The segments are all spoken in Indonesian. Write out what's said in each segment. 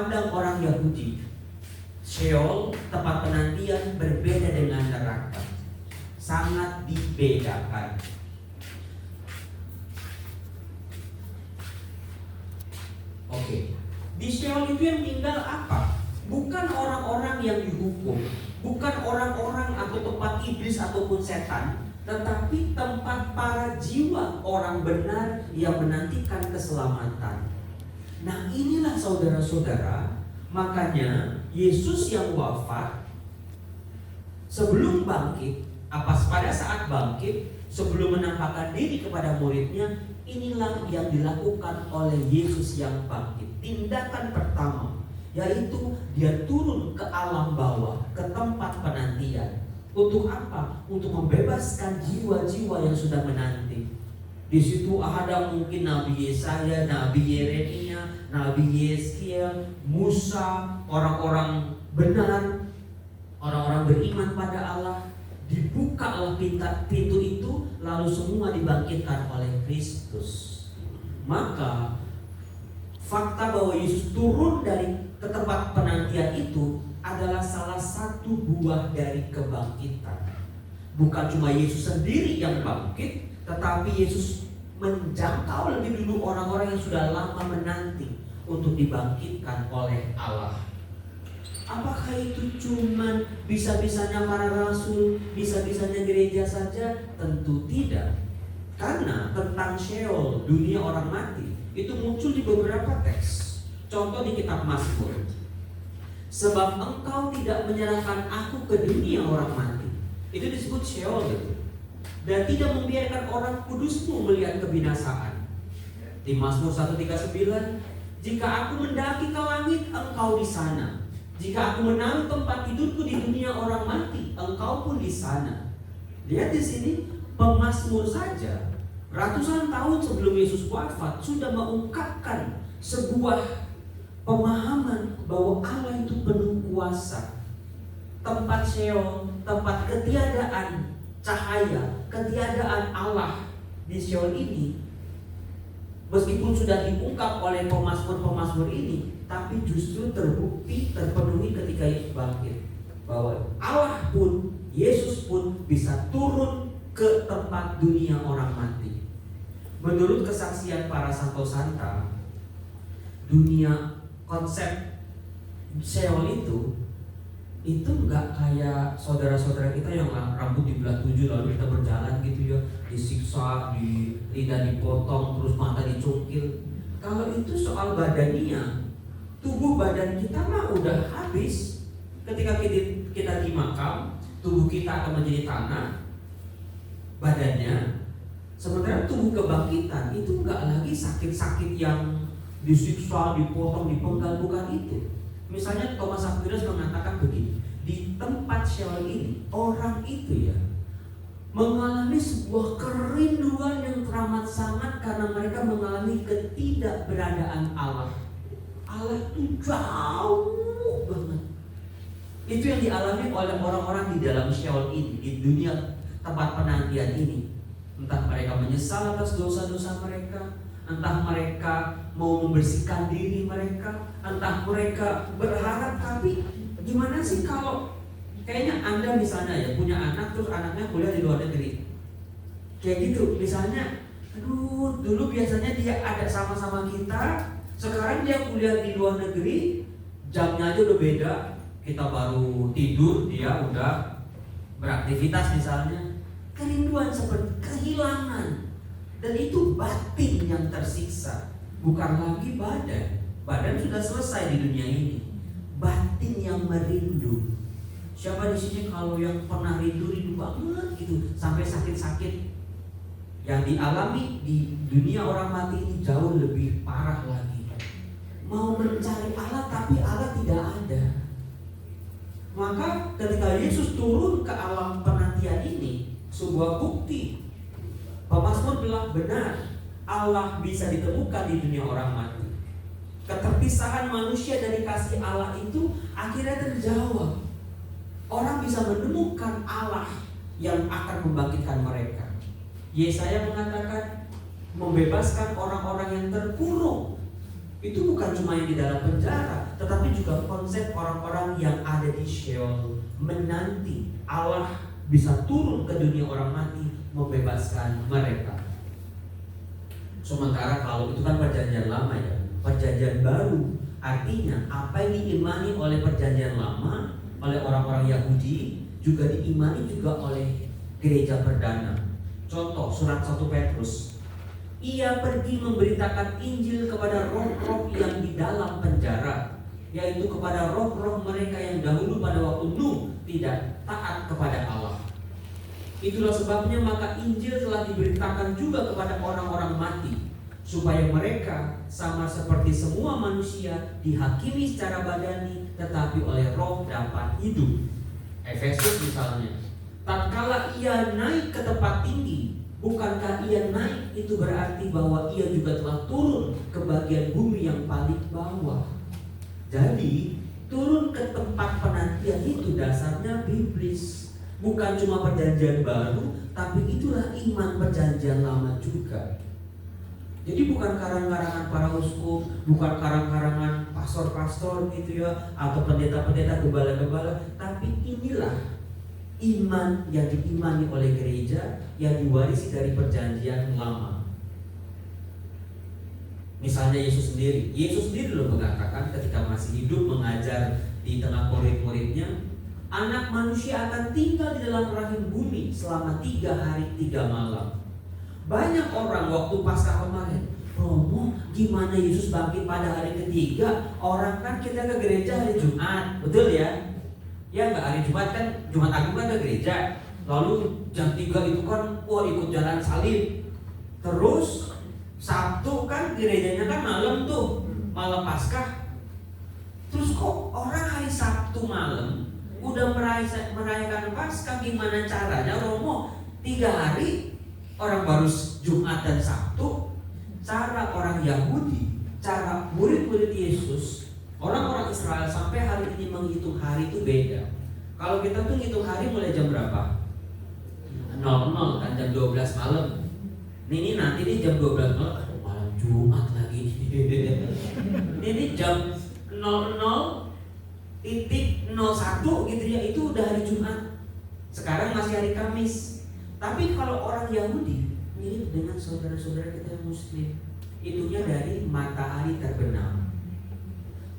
pandang orang Yahudi, Sheol, tempat penantian, berbeda dengan neraka. Sangat dibedakan. Oke. Di Sheol itu yang tinggal apa? Bukan orang-orang yang dihukum, bukan orang-orang atau tempat iblis ataupun setan, tetapi tempat para jiwa orang benar yang menantikan keselamatan. Nah, inilah saudara-saudara, makanya Yesus yang wafat sebelum bangkit, pada saat bangkit, sebelum menampakkan diri kepada muridnya, inilah yang dilakukan oleh Yesus yang bangkit. Tindakan pertama, yaitu dia turun ke alam bawah, ke tempat penantian. Untuk apa? Untuk membebaskan jiwa-jiwa yang sudah menanti. Di situ ada mungkin Nabi Yesaya, Nabi Yeremia, Nabi Yeskiel, Musa, orang-orang benar, orang-orang beriman pada Allah. Dibukalah pintu itu, lalu semua dibangkitkan oleh Kristus. Maka fakta bahwa Yesus turun dari ke tempat penantian itu adalah salah satu buah dari kebangkitan. Bukan cuma Yesus sendiri yang bangkit, tetapi Yesus menjangkau lebih dulu orang-orang yang sudah lama menanti untuk dibangkitkan oleh Allah. Apakah itu cuma bisa-bisanya para rasul, bisa-bisanya gereja saja? Tentu tidak. Karena tentang Sheol, dunia orang mati, itu muncul di beberapa teks. Contoh di kitab Mazmur. Sebab engkau tidak menyerahkan aku ke dunia orang mati. Itu disebut Sheol gitu. Dan tidak membiarkan orang kudusmu melihat kebinasaan. Di Mazmur 139, jika aku mendaki ke langit, engkau di sana. Jika aku menaruh tempat tidurku di dunia orang mati, engkau pun di sana. Lihat di sini, pemazmur saja ratusan tahun sebelum Yesus wafat sudah mengungkapkan sebuah pemahaman bahwa Allah itu penuh kuasa. Tempat Sheol, tempat ketiadaan cahaya, ketiadaan Allah di Sheol ini, meskipun sudah diungkap oleh pemazmur-pemazmur ini, tapi justru terbukti, terpenuhi ketika Yesus bangkit, bahwa Allah pun, Yesus pun bisa turun ke tempat dunia orang mati. Menurut kesaksian para santo-santa, dunia konsep Sheol itu enggak kayak saudara-saudara kita yang rambut dibelah 7 lalu kita berjalan gitu ya, disiksa, di lidah dipotong, terus mata dicungkil. Kalau itu soal badania, tubuh badan kita mah udah habis. Ketika kita di makam, tubuh kita akan menjadi tanah, badannya. Sementara tubuh kebangkitan itu enggak lagi sakit-sakit yang disiksa, dipotong, dipenggal, bukan itu. Misalnya Thomas Aquinas mengatakan begini, di tempat Sheol ini orang itu ya mengalami sebuah kerinduan yang teramat sangat karena mereka mengalami ketidakberadaan Allah. Allah itu jauh banget. Itu yang dialami oleh orang-orang di dalam Sheol ini, di dunia tempat penantian ini. Entah mereka menyesal atas dosa-dosa mereka, entah mereka mau membersihkan diri mereka, entah mereka berharap. Tapi gimana sih kalau kayaknya Anda misalnya ya punya anak, terus anaknya kuliah di luar negeri, kayak gitu misalnya, aduh dulu biasanya dia ada sama-sama kita, sekarang dia kuliah di luar negeri, jamnya aja udah beda, kita baru tidur, dia udah beraktivitas misalnya. Kerinduan seperti kehilangan. Dan itu batin yang tersiksa, bukan lagi badan. Badan sudah selesai di dunia ini. Batin yang merindu. Siapa di sini kalau yang pernah rindu banget gitu sampai sakit-sakit? Yang dialami di dunia orang mati ini jauh lebih parah lagi. Mau mencari Allah tapi Allah tidak ada. Maka ketika Yesus turun ke alam penantian ini, sebuah bukti pemazmur bilang benar, Allah bisa ditemukan di dunia orang mati. Keterpisahan manusia dari kasih Allah itu akhirnya terjawab. Orang bisa menemukan Allah yang akan membangkitkan mereka. Yesaya mengatakan membebaskan orang-orang yang terkurung. Itu bukan cuma yang di dalam penjara, tetapi juga konsep orang-orang yang ada di Sheol menanti Allah bisa turun ke dunia orang mati membebaskan mereka. Sementara kalau itu kan perjanjian lama ya. Perjanjian baru artinya apa yang diimani oleh perjanjian lama oleh orang-orang Yahudi juga diimani juga oleh gereja perdana. Contoh surat 1 Petrus. Ia pergi memberitakan Injil kepada roh-roh yang di dalam penjara, yaitu kepada roh-roh mereka yang dahulu pada waktu Nuh tidak taat kepada Allah. Itulah sebabnya maka Injil telah diberitakan juga kepada orang-orang mati, supaya mereka sama seperti semua manusia dihakimi secara badani, tetapi oleh roh dapat hidup. Efesus misalnya, tatkala ia naik ke tempat tinggi, bukankah ia naik itu berarti bahwa ia juga telah turun ke bagian bumi yang paling bawah. Jadi turun ke tempat penantian itu dasarnya biblis, bukan cuma perjanjian baru, tapi itulah iman perjanjian lama juga. Jadi bukan karang-karangan para uskup, bukan karang-karangan pastor-pastor gitu ya, atau pendeta-pendeta, gembala-gembala, tapi inilah iman yang diimani oleh gereja yang diwarisi dari perjanjian lama. Misalnya Yesus sendiri loh mengatakan ketika masih hidup mengajar di tengah murid-muridnya, anak manusia akan tinggal di dalam rahim bumi selama 3 hari 3 malam. Banyak orang waktu Paskah kemarin, Romo, gimana Yesus bangkit pada hari ketiga? Orang kan kita ke gereja hari Jumat, betul ya? Ya nggak, hari Jumat kan, Jumat Agung kan ke gereja. Lalu jam 3 itu kan, ikut jalan salib. Terus Sabtu kan gerejanya kan malam tuh, malam Paskah. Terus kok orang hari Sabtu malam udah merayakan Paskah, gimana caranya Romo? 3 hari orang baru Jumat dan Sabtu. Cara orang Yahudi, cara murid-murid Yesus, orang-orang Israel sampai hari ini menghitung hari itu beda. Kalau kita tuh ngitung hari mulai jam berapa? 00 kan, jam 12 malam. Ini nanti nih jam 12 malam, malam Jumat lagi. Ini jam 00.01 gitu ya, itu udah hari Jumat. Sekarang masih hari Kamis. Tapi kalau orang Yahudi mirip dengan saudara-saudara kita yang Muslim, itunya dari matahari terbenam.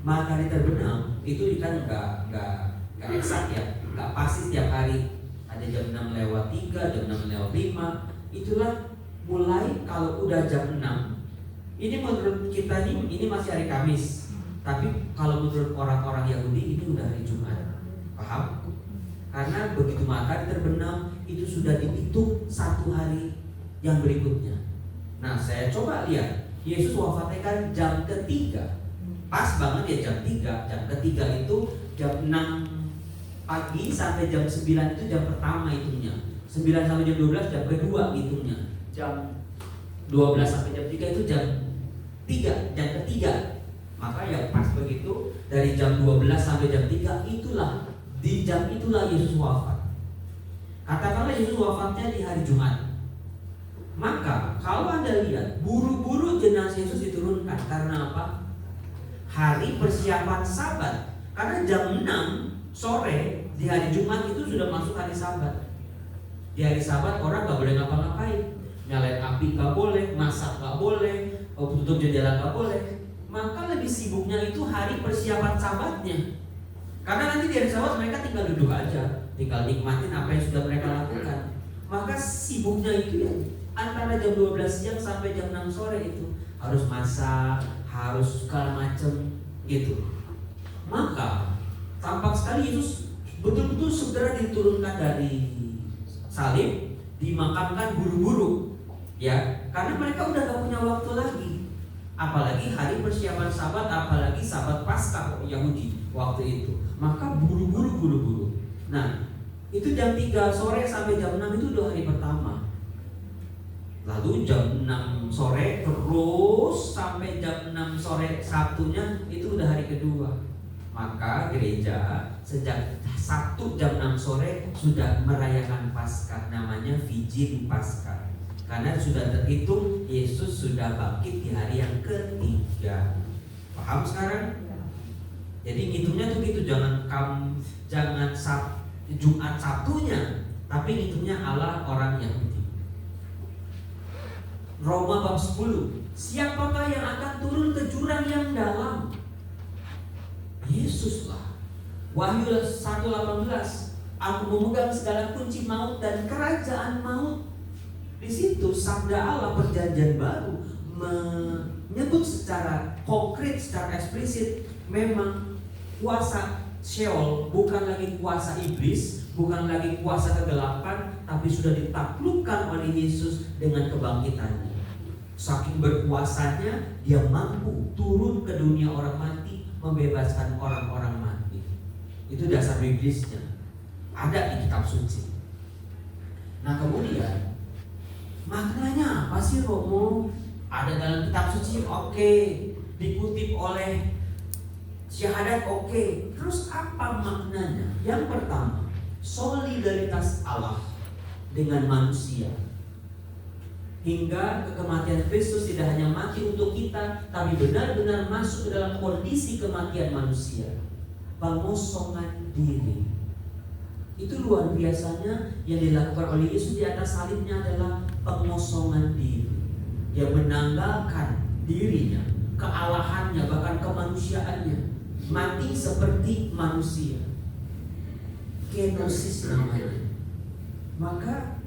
Matahari terbenam itu kan nggak eksak ya, nggak pasti setiap hari. Ada jam 6:03, jam 6:05. Itulah mulai kalau udah jam 6. Ini menurut kita ini masih hari Kamis. Tapi kalau menurut orang-orang Yahudi ini udah hari Jumat. Paham? Karena begitu matahari terbenam itu sudah dihitung 1 hari yang berikutnya. Nah, saya coba lihat Yesus wafatnya kan jam ketiga. Pas banget ya jam 3. Jam ketiga itu jam 6 pagi sampai jam 9 itu jam pertama hitungnya. 9 sampai jam 12 jam kedua hitungnya. Jam 12 sampai jam 3 itu jam 3, jam ketiga. Maka ya pas begitu dari jam 12 sampai jam 3 itulah, di jam itulah Yesus wafat. Katakanlah Yesus wafatnya di hari Jumat. Maka kalau Anda lihat buru-buru jenazah Yesus diturunkan karena apa? Hari persiapan Sabat. Karena jam 6 sore di hari Jumat itu sudah masuk hari Sabat. Di hari Sabat orang gak boleh ngapa-ngapain, nyalain api gak boleh, masak gak boleh, tutup jendela gak boleh. Maka lebih sibuknya itu hari persiapan Sabatnya. Karena nanti di hari Sabat mereka tinggal duduk aja, tinggal nikmatin apa yang sudah mereka lakukan. Maka sibuknya itu ya antara jam 12 siang sampai jam 6 sore itu harus masak, harus segala macam gitu. Maka tampak sekali Yesus betul-betul segera diturunkan dari salib, dimakamkan buru-buru, ya, karena mereka udah gak punya waktu lagi. Apalagi hari persiapan Sabat, apalagi Sabat Paskah Yahudi waktu itu. Maka buru-buru. Nah, itu jam 3 sore sampai jam 6 itu udah hari pertama. Lalu jam 6 sore terus sampai jam 6 sore Sabtunya itu udah hari kedua. Maka gereja sejak Sabtu jam 6 sore sudah merayakan Paskah, namanya Vigil Paskah. Karena sudah terhitung Yesus sudah bangkit di hari yang ketiga. Paham sekarang? Jadi itu jangan Jumat Sabtunya, tapi ngitungnya Allah orang Yahudi. Roma bab 10, siapakah yang akan turun ke jurang yang dalam? Yesuslah. Wahyu 1:18, aku memegang segala kunci maut dan kerajaan maut. Di situ sabda Allah perjanjian baru menyebut secara konkret, secara eksplisit, memang kuasa Sheol bukan lagi kuasa iblis, bukan lagi kuasa kegelapan, tapi sudah ditaklukkan oleh Yesus dengan kebangkitannya. Saking berkuasanya, dia mampu turun ke dunia orang mati, membebaskan orang-orang mati. Itu dasar biblisnya, ada di kitab suci. Nah kemudian maknanya apa sih Romo? Ada dalam kitab suci, oke. Dikutip oleh syahadat, oke. Terus apa maknanya? Yang pertama, solidaritas Allah dengan manusia. Hingga kematian Kristus tidak hanya mati untuk kita, tapi benar-benar masuk ke dalam kondisi kematian manusia. Pengosongan diri. Itu luar biasanya yang dilakukan oleh Yesus di atas salibnya adalah pengosongan diri. Dia menanggalkan dirinya, kealahannya, bahkan kemanusiaannya, mati seperti manusia. Kenosis namanya. Maka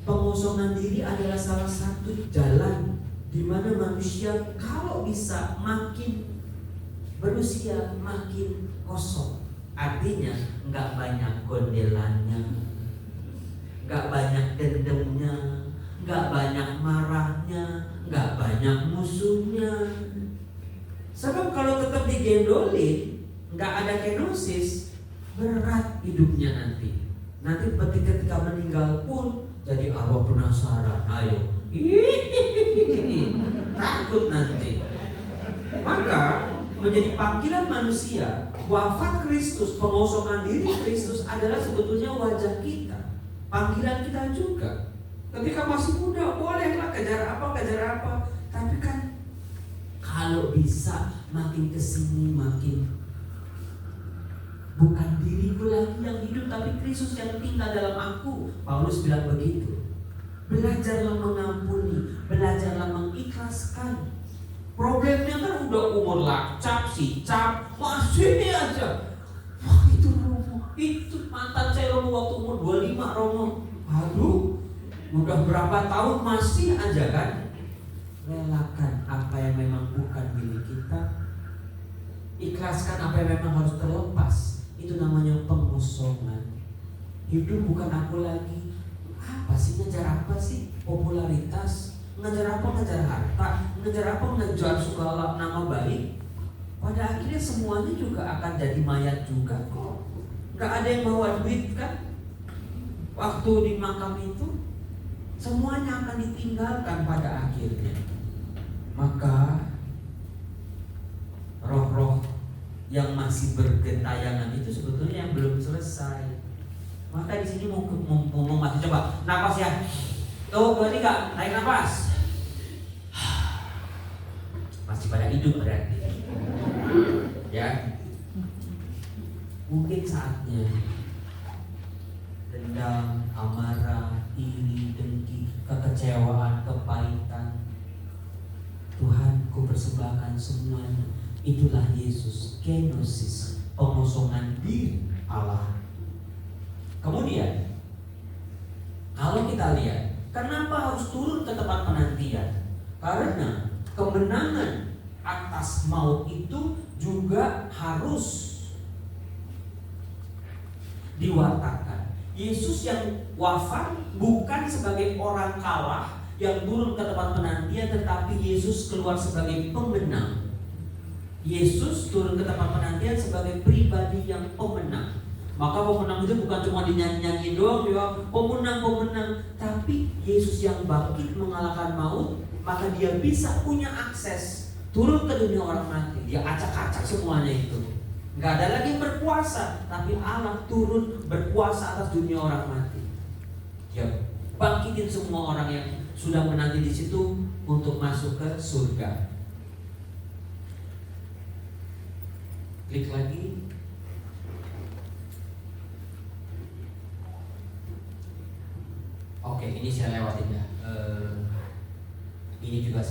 pengosongan diri adalah salah satu jalan di mana manusia kalau bisa makin berusia makin kosong. Artinya nggak banyak gondelannya, nggak banyak dendamnya, nggak banyak marahnya, nggak banyak musuhnya. Sebab kalau tetap digendolin, nggak ada kenosis, berat hidupnya nanti. Nanti ketika meninggal pun jadi arwah penasaran, ayo, takut nanti. Maka menjadi panggilan manusia, wafat Kristus, pengosongan diri Kristus adalah sebetulnya wajah kita, panggilan kita juga. Ketika masih muda, bolehlah kejar apa, tapi kan kalau bisa makin kesini makin bukan diriku lagi yang hidup, tapi Kristus yang tinggal dalam aku. Paulus bilang begitu. Belajarlah mengampuni, belajarlah mengikhlaskan. Problemnya kan udah umur lakcap, sicap, masih ini aja. Wah itu Romo, itu mantan saya Romo waktu umur 25 Romo. Aduh, udah berapa tahun masih aja kan. Relakan apa yang memang bukan milik kita, ikhlaskan apa yang memang harus terlepas. Itu namanya pengosongan. Hidup bukan aku lagi. Apa sih, ngejar apa sih? Popularitas, ngejar apa? Ngejar harta, ngejar apa? Ngejar segala nama baik. Pada akhirnya semuanya juga akan jadi mayat juga kok. Gak ada yang bawa duit kan? Waktu di makam itu semuanya akan ditinggalkan pada akhirnya. Maka roh-roh yang masih bergentayangan itu sebetulnya yang belum selesai. Maka di sini mau masih coba napas ya. Tuh, 2, 3, naik napas. Masih pada hidup berarti. Ya. Mungkin saatnya dendam, amarah, iri, dengki, kekecewaan, kepahitan, Tuhan, ku persembahkan semuanya. Itulah Yesus, kenosis, pengosongan diri Allah. Kemudian, kalau kita lihat, kenapa harus turun ke tempat penantian? Karena kemenangan atas maut itu juga harus diwartakan. Yesus yang wafat bukan sebagai orang kalah yang turun ke tempat penantian, tetapi Yesus keluar sebagai pemenang. Yesus turun ke tempat penantian sebagai pribadi yang pemenang. Maka pemenang itu bukan cuma dinyanyi-nyanyi doang ya, pemenang, tapi Yesus yang bangkit mengalahkan maut, maka dia bisa punya akses turun ke dunia orang mati. Dia acak-acak semuanya itu. Gak ada lagi yang berkuasa, tapi Allah turun berkuasa atas dunia orang mati. Dia bangkitin semua orang yang sudah menanti di situ untuk masuk ke surga. Klik lagi. Oke, ini saya lewatin ya. Ini juga